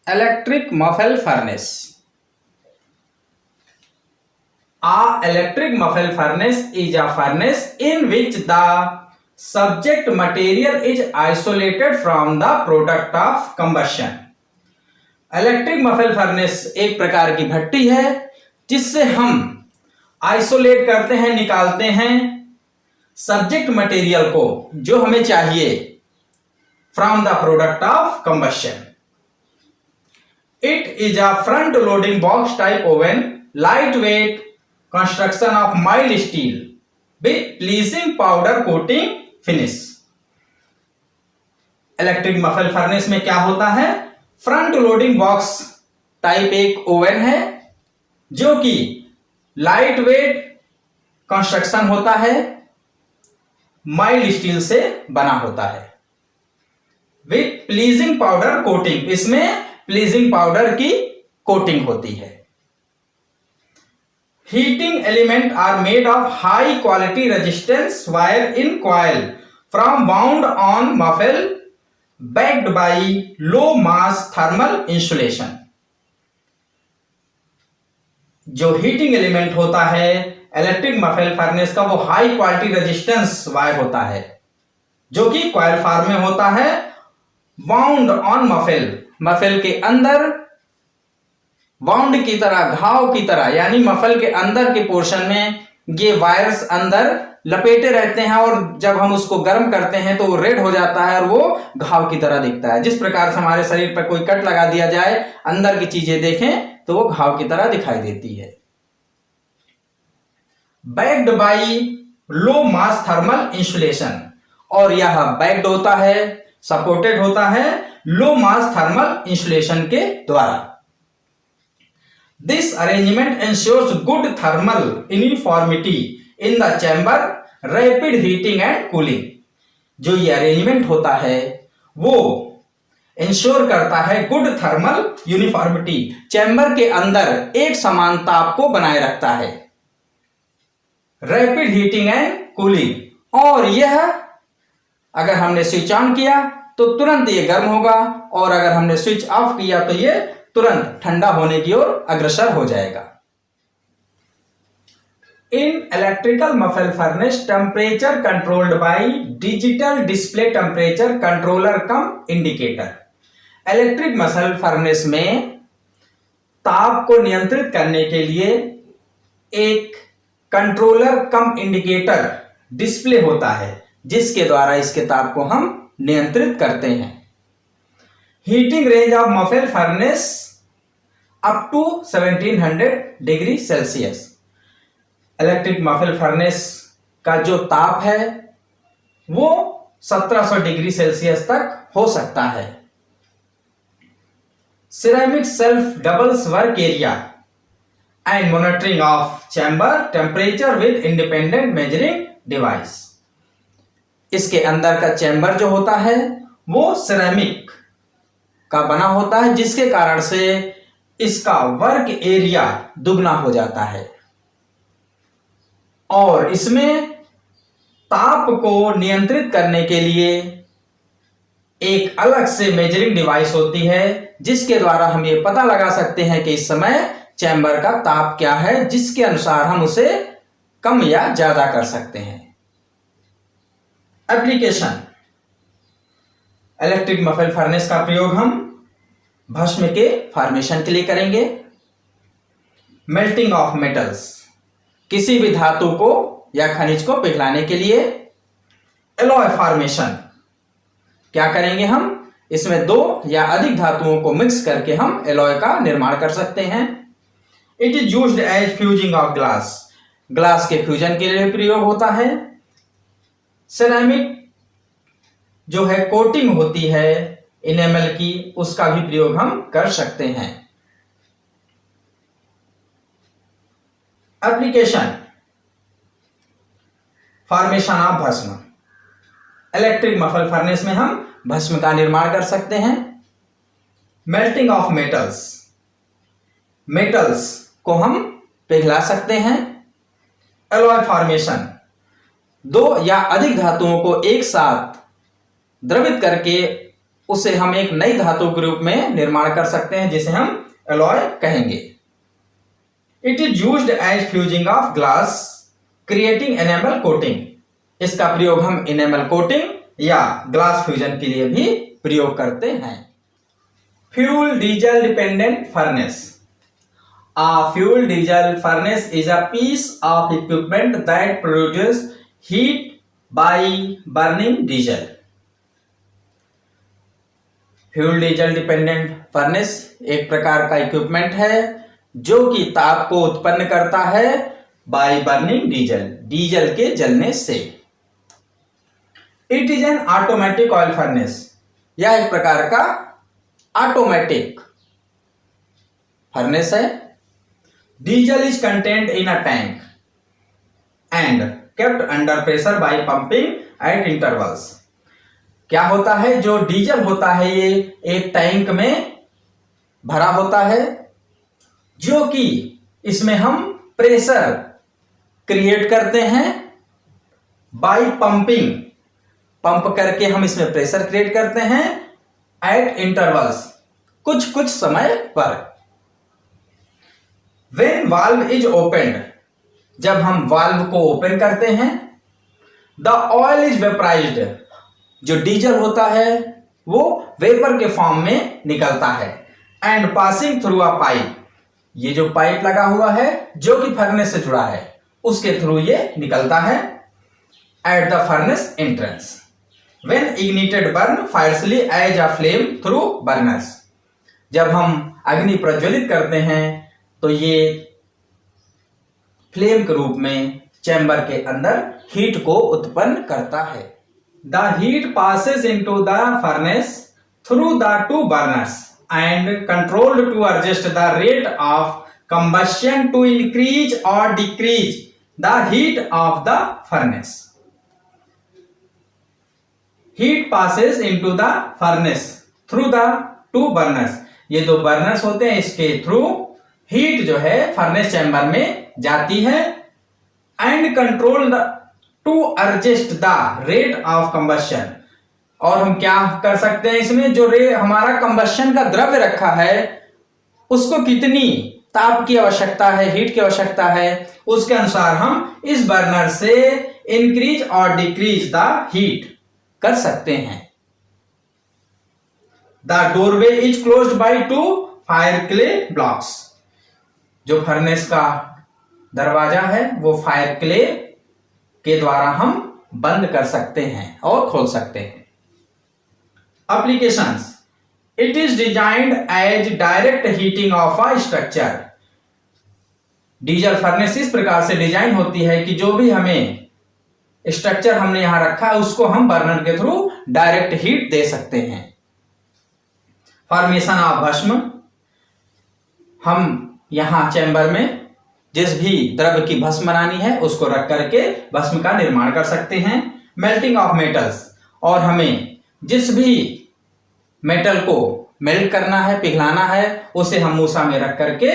Electric muffle furnace. A electric muffle furnace is a furnace in which the subject material is isolated from the product of combustion. Electric muffle furnace एक प्रकार की भट्टी है जिससे हम isolate करते हैं, निकालते हैं सब्जेक्ट मटेरियल को जो हमें चाहिए from the product of combustion. It is a front loading box type oven, lightweight construction of mild steel with pleasing powder coating finish. Electric muffle furnace में क्या होता है? फ्रंट लोडिंग बॉक्स टाइप एक oven है जो कि light weight construction होता है, माइल्ड स्टील से बना होता है, विथ प्लीजिंग पाउडर कोटिंग. इसमें प्लीजिंग पाउडर की कोटिंग होती है. Heating element are made of high quality resistance wire in coil from bound on muffle backed by low mass thermal insulation. जो हीटिंग एलिमेंट होता है इलेक्ट्रिक मफल फर्नेस का वो high quality resistance wire होता है जो कि कॉइल फॉर्म में होता है, वाउंड ऑन मफल, मफल के अंदर वाउंड की तरह, घाव की तरह, यानी मफल के अंदर के पोर्शन में ये वायर्स अंदर लपेटे रहते हैं और जब हम उसको गर्म करते हैं तो वो रेड हो जाता है और वो घाव की तरह दिखता है. जिस प्रकार से हमारे शरीर पर कोई कट लगा दिया जाए, अंदर की चीजें देखें तो वो घाव की तरह दिखाई देती है. Backed by low mass thermal insulation, और यह बैक्ड होता है, सपोर्टेड होता है लो मास थर्मल इंसुलेशन के द्वारा. This arrangement ensures good thermal uniformity in the chamber, rapid heating and cooling. जो ये अरेंजमेंट होता है वो इंश्योर करता है गुड थर्मल यूनिफॉर्मिटी, चैम्बर के अंदर एक समान ताप को बनाए रखता है, रैपिड हीटिंग एंड कूलिंग, और यह अगर हमने स्विच ऑन किया तो तुरंत ये गर्म होगा और अगर हमने स्विच ऑफ किया तो ये तुरंत ठंडा होने की ओर अग्रसर हो जाएगा. In electrical muffle furnace temperature controlled by digital display temperature controller cum indicator. Electric muffle furnace में ताप को नियंत्रित करने के लिए एक कंट्रोलर कम इंडिकेटर डिस्प्ले होता है जिसके द्वारा इसके ताप को हम नियंत्रित करते हैं. Heating range of muffle furnace up to 1700 degree Celsius. Electric muffle furnace का जो ताप है वो 1700 डिग्री सेल्सियस तक हो सकता है. Ceramic self doubles work area and monitoring of chamber temperature with independent measuring device. इसके अंदर का चैम्बर जो होता है वो सिरेमिक का बना होता है जिसके कारण से इसका वर्क एरिया दुगना हो जाता है और इसमें ताप को नियंत्रित करने के लिए एक अलग से मेजरिंग डिवाइस होती है जिसके द्वारा हम ये पता लगा सकते हैं कि इस समय चैम्बर का ताप क्या है, जिसके अनुसार हम उसे कम या ज्यादा कर सकते हैं. एप्लीकेशन. इलेक्ट्रिक मफल फर्नेस का प्रयोग हम भस्म के फॉर्मेशन के लिए करेंगे. मेल्टिंग ऑफ मेटल्स, किसी भी धातु को या खनिज को पिघलाने के लिए. एलॉय फॉर्मेशन, क्या करेंगे हम, इसमें दो या अधिक धातुओं को मिक्स करके हम एलॉय का निर्माण कर सकते हैं. It is used as fusing of glass, glass के फ्यूजन के लिए प्रयोग होता है. सिरेमिक जो है कोटिंग होती है इनेमल की, उसका भी प्रयोग हम कर सकते हैं. एप्लीकेशन. फॉर्मेशन ऑफ भस्म. इलेक्ट्रिक मफल फर्नेस में हम भस्म का निर्माण कर सकते हैं. मेल्टिंग ऑफ मेटल्स, मेटल्स को हम पिघला सकते हैं. एलॉय फॉर्मेशन, दो या अधिक धातुओं को एक साथ द्रवित करके उसे हम एक नई धातु के रूप में निर्माण कर सकते हैं जिसे हम एलॉय कहेंगे। It is used as fusing of glass creating enamel coating. इसका प्रयोग हम एनेमल कोटिंग या ग्लास फ्यूजन के लिए भी प्रयोग करते हैं। Fuel diesel dependent furnace. A fuel diesel furnace is a piece of equipment that produces heat by burning diesel. Fuel diesel dependent furnace एक प्रकार का इक्विपमेंट है जो कि ताप को उत्पन्न करता है बाय बर्निंग डीजल, डीजल के जलने से। It is an automatic oil furnace. यह एक प्रकार का ऑटोमेटिक फर्नेस है। Diesel is contained in a tank and kept under pressure by pumping at intervals. क्या होता है, जो डीजल होता है ये एक टैंक में भरा होता है जो कि इसमें हम प्रेशर क्रिएट करते हैं बाय पंपिंग, पंप करके हम इसमें प्रेशर क्रिएट करते हैं एट इंटरवल्स, कुछ कुछ समय पर। When valve is opened, जब हम वाल्व को ओपन करते हैं, the oil is vaporized, जो डीजल होता है वो वेपर के फॉर्म में निकलता है, and passing through a pipe, ये जो पाइप लगा हुआ है जो कि फर्नेस से जुड़ा है उसके थ्रू ये निकलता है at the furnace entrance. When ignited burn fiercely as a flame through burners, जब हम अग्नि प्रज्वलित करते हैं तो ये फ्लेम के रूप में चैम्बर के अंदर हीट को उत्पन्न करता है। The heat passes into the furnace through the two burners and controlled to adjust the rate of combustion to increase और decrease the heat of the furnace. Heat passes into the furnace through the two burners, ये दो Berners होते हैं, इसके through heat जो है furnace chamber में जाती है and control to adjust the rate of combustion. और हम क्या कर सकते हैं इसमें, जो हमारा कंबशन का द्रव्य रखा है उसको कितनी ताप की आवश्यकता है, हीट की आवश्यकता है, उसके अनुसार हम इस बर्नर से इंक्रीज और डिक्रीज द हीट कर सकते हैं। The doorway is closed by two fire clay blocks, जो फर्नेस का दरवाजा है वो फायर क्ले के द्वारा हम बंद कर सकते हैं और खोल सकते हैं। Applications. It is designed as direct heating of a structure. Diesel furnace इस प्रकार से डिजाइन होती है कि जो भी हमें स्ट्रक्चर हमने यहां रखा है उसको हम बर्नर के थ्रू डायरेक्ट हीट दे सकते हैं। फॉर्मेशन ऑफ भस्म, हम यहां चैम्बर में जिस भी द्रव्य की भस्म बनानी है उसको रख करके भस्म का निर्माण कर सकते हैं। मेल्टिंग ऑफ मेटल्स, और हमें जिस भी मेटल को मेल्ट करना है, पिघलाना है, उसे हम मूसा में रख करके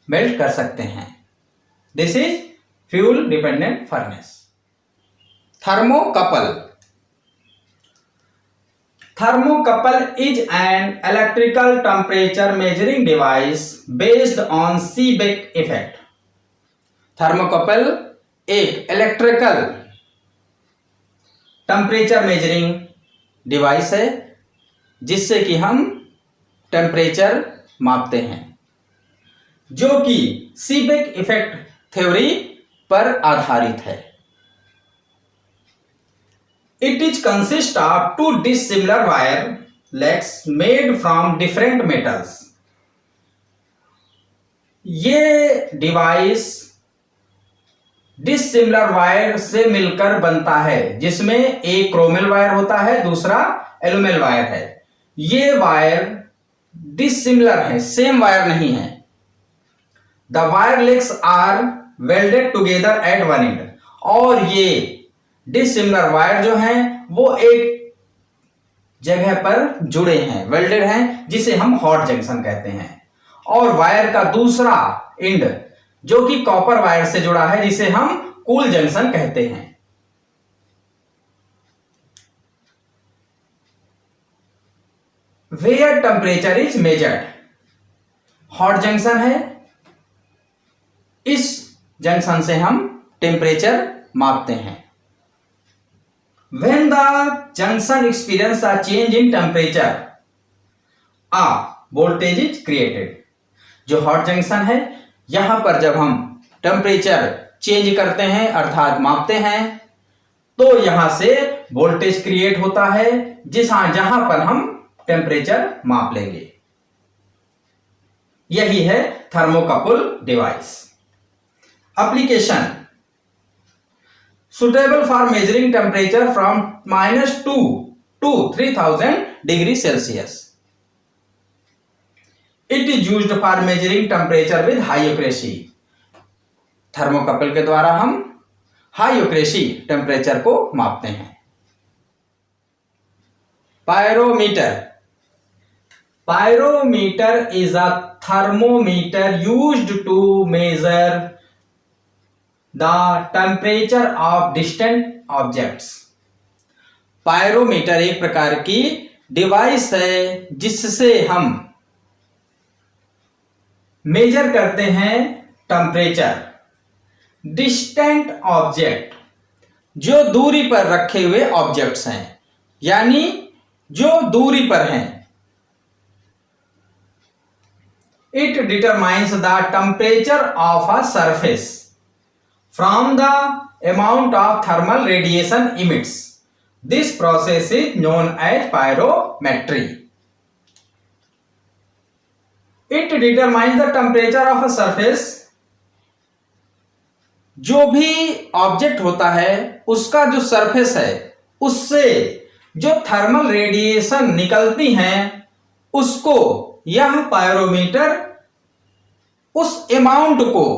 मेल्ट कर सकते हैं। This is fuel dependent furnace. Thermocouple. Thermocouple is an electrical temperature measuring device based on Seebeck effect. Thermocouple एक इलेक्ट्रिकल टेम्परेचर मेजरिंग डिवाइस है जिससे कि हम टेम्परेचर मापते हैं, जो कि सीबेक इफेक्ट थ्योरी पर आधारित है। It is consist of two dissimilar wire legs made from different metals. ये डिवाइस डिसिमिलर वायर से मिलकर बनता है, जिसमें एक क्रोमेल वायर होता है, दूसरा एलुमेल वायर है। ये वायर डिसिमिलर है, सेम वायर नहीं है। The wire legs are welded together at one end, और ये डिसिमिलर वायर जो हैं वो एक जगह पर जुड़े हैं, वेल्डेड हैं, जिसे हम हॉट जंक्शन कहते हैं। और वायर का दूसरा एंड जो कि कॉपर वायर से जुड़ा है, जिसे हम कूल जंक्शन कहते हैं। Where temperature is measured. Hot junction है, इस जंक्शन से हम टेम्परेचर मापते हैं। When the junction experience a change in temperature, a voltage is created। जो हॉट जंक्शन है, यहां पर जब हम टेम्परेचर चेंज करते हैं अर्थात मापते हैं, तो यहां से वोल्टेज क्रिएट होता है जहां पर हम टेम्परेचर माप लेंगे। यही है thermocouple device. Application suitable for measuring temperature from -2 to 3000 degree Celsius. It is used for measuring temperature with high accuracy. Thermocouple के द्वारा हम हाई एक्यूरेसी टेम्परेचर को मापते हैं। Pyrometer. Pyrometer is a thermometer used to measure the temperature of distant objects। Pyrometer एक प्रकार की device है जिससे हम मेजर करते हैं टेम्परेचर डिस्टेंट ऑब्जेक्ट, जो दूरी पर रखे हुए ऑब्जेक्ट्स हैं, यानी जो दूरी पर हैं। It determines the temperature of a surface from the amount of thermal radiation emits. This process is known as pyrometry. It determines the temperature of a surface। जो भी ऑब्जेक्ट होता है उसका जो सरफेस है उससे जो थर्मल रेडिएशन निकलती हैं उसको यह पायरोमीटर उस अमाउंट को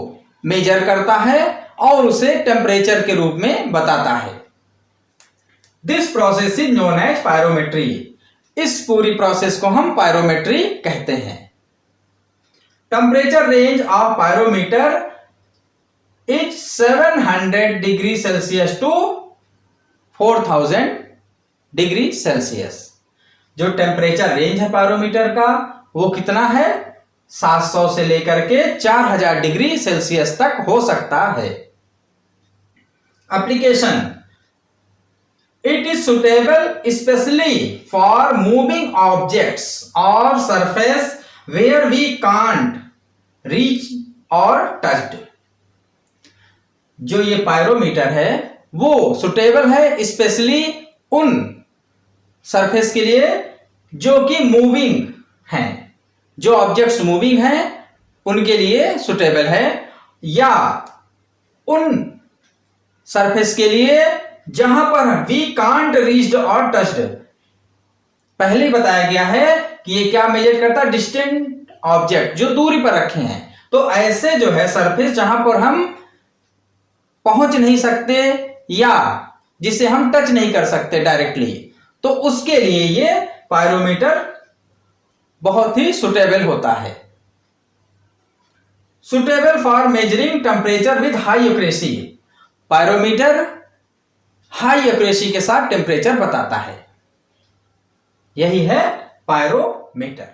मेजर करता है और उसे टेम्परेचर के रूप में बताता है। This process is known as pyrometry. इस पूरी प्रोसेस को हम पायरोमेट्री कहते हैं। Temperature range of pyrometer is 700 degree Celsius to 4000 degree Celsius. जो टेम्परेचर रेंज है पायरोमीटर का वो कितना है? 700 से लेकर के 4000 डिग्री सेल्सियस तक हो सकता है। Application. It is suitable specially for moving objects और surface where we can't reach और टच्ड। जो ये पायरोमीटर है वो सुटेबल है स्पेशली उन सरफेस के लिए जो कि मूविंग हैं, जो ऑब्जेक्ट्स मूविंग हैं उनके लिए सुटेबल है, या उन सरफेस के लिए जहां पर वी कांट रीच्ड और टच्ड। पहले बताया गया है कि ये क्या मेजर करता है? डिस्टेंट ऑब्जेक्ट, जो दूरी पर रखे हैं। तो ऐसे जो है सरफेस जहां पर हम पहुंच नहीं सकते या जिसे हम टच नहीं कर सकते डायरेक्टली, तो उसके लिए ये पायरोमीटर बहुत ही सुटेबल होता है। Suitable for measuring temperature with high accuracy. Pyrometer high accuracy के साथ टेम्परेचर बताता है। यही है पायरोमीटर।